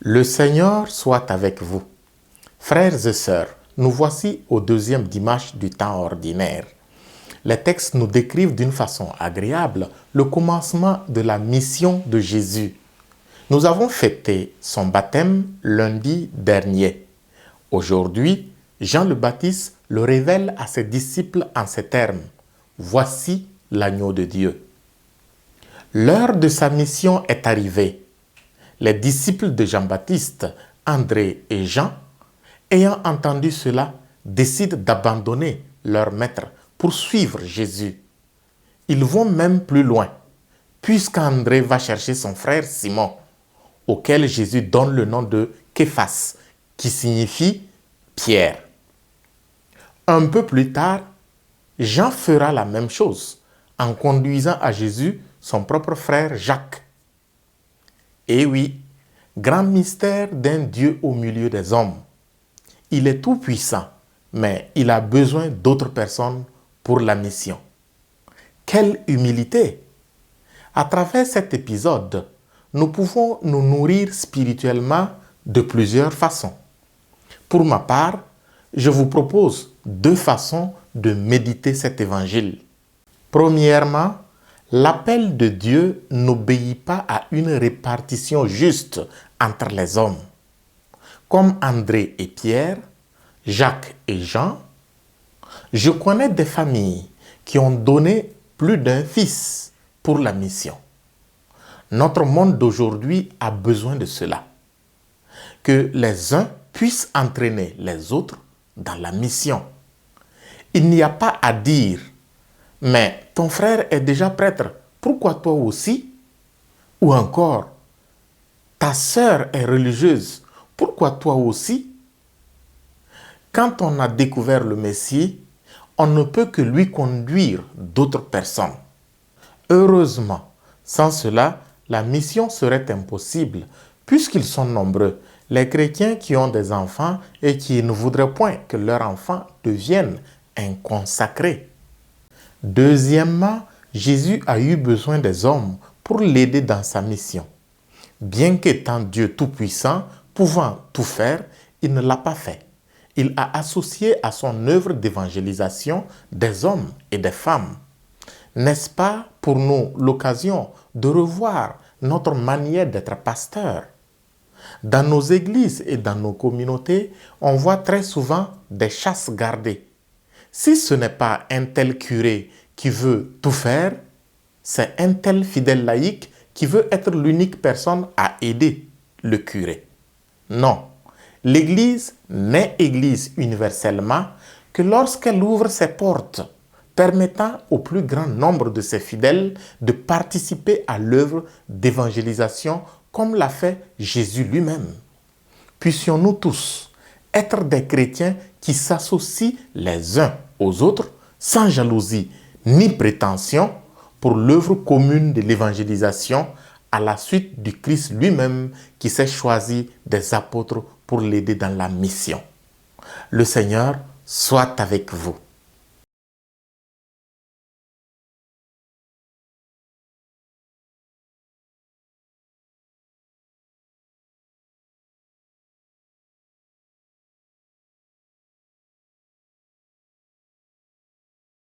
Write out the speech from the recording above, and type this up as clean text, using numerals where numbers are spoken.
Le Seigneur soit avec vous. Frères et sœurs, nous voici au deuxième dimanche du temps ordinaire. Les textes nous décrivent d'une façon agréable le commencement de la mission de Jésus. Nous avons fêté son baptême lundi dernier. Aujourd'hui, Jean le Baptiste le révèle à ses disciples en ces termes. Voici l'agneau de Dieu. L'heure de sa mission est arrivée. Les disciples de Jean-Baptiste, André et Jean, ayant entendu cela, décident d'abandonner leur maître pour suivre Jésus. Ils vont même plus loin, puisqu'André va chercher son frère Simon, auquel Jésus donne le nom de Képhas, qui signifie Pierre. Un peu plus tard, Jean fera la même chose en conduisant à Jésus son propre frère Jacques. Et oui, grand mystère d'un Dieu au milieu des hommes. Il est tout puissant, mais il a besoin d'autres personnes pour la mission. Quelle humilité! À travers cet épisode, nous pouvons nous nourrir spirituellement de plusieurs façons. Pour ma part, je vous propose 2 façons de méditer cet évangile. Premièrement, l'appel de Dieu n'obéit pas à une répartition juste entre les hommes. Comme André et Pierre, Jacques et Jean, je connais des familles qui ont donné plus d'un fils pour la mission. Notre monde d'aujourd'hui a besoin de cela. Que les uns puissent entraîner les autres dans la mission. Il n'y a pas à dire « Mais ton frère est déjà prêtre, pourquoi toi aussi ?» Ou encore « Ta sœur est religieuse, pourquoi toi aussi ?» Quand on a découvert le Messie, on ne peut que lui conduire d'autres personnes. Heureusement, sans cela, la mission serait impossible, puisqu'ils sont nombreux, les chrétiens qui ont des enfants et qui ne voudraient point que leurs enfants deviennent inconsacrés. Deuxièmement, Jésus a eu besoin des hommes pour l'aider dans sa mission. Bien qu'étant Dieu tout-puissant, pouvant tout faire, il ne l'a pas fait. Il a associé à son œuvre d'évangélisation des hommes et des femmes. N'est-ce pas pour nous l'occasion de revoir notre manière d'être pasteur? Dans nos églises et dans nos communautés, on voit très souvent des chasses gardées. Si ce n'est pas un tel curé qui veut tout faire, c'est un tel fidèle laïc qui veut être l'unique personne à aider le curé. Non, l'Église n'est Église universellement que lorsqu'elle ouvre ses portes, permettant au plus grand nombre de ses fidèles de participer à l'œuvre d'évangélisation comme l'a fait Jésus lui-même. Puissions-nous tous être des chrétiens qui s'associent les uns aux autres sans jalousie ni prétention pour l'œuvre commune de l'évangélisation à la suite du Christ lui-même qui s'est choisi des apôtres pour l'aider dans la mission. Le Seigneur soit avec vous.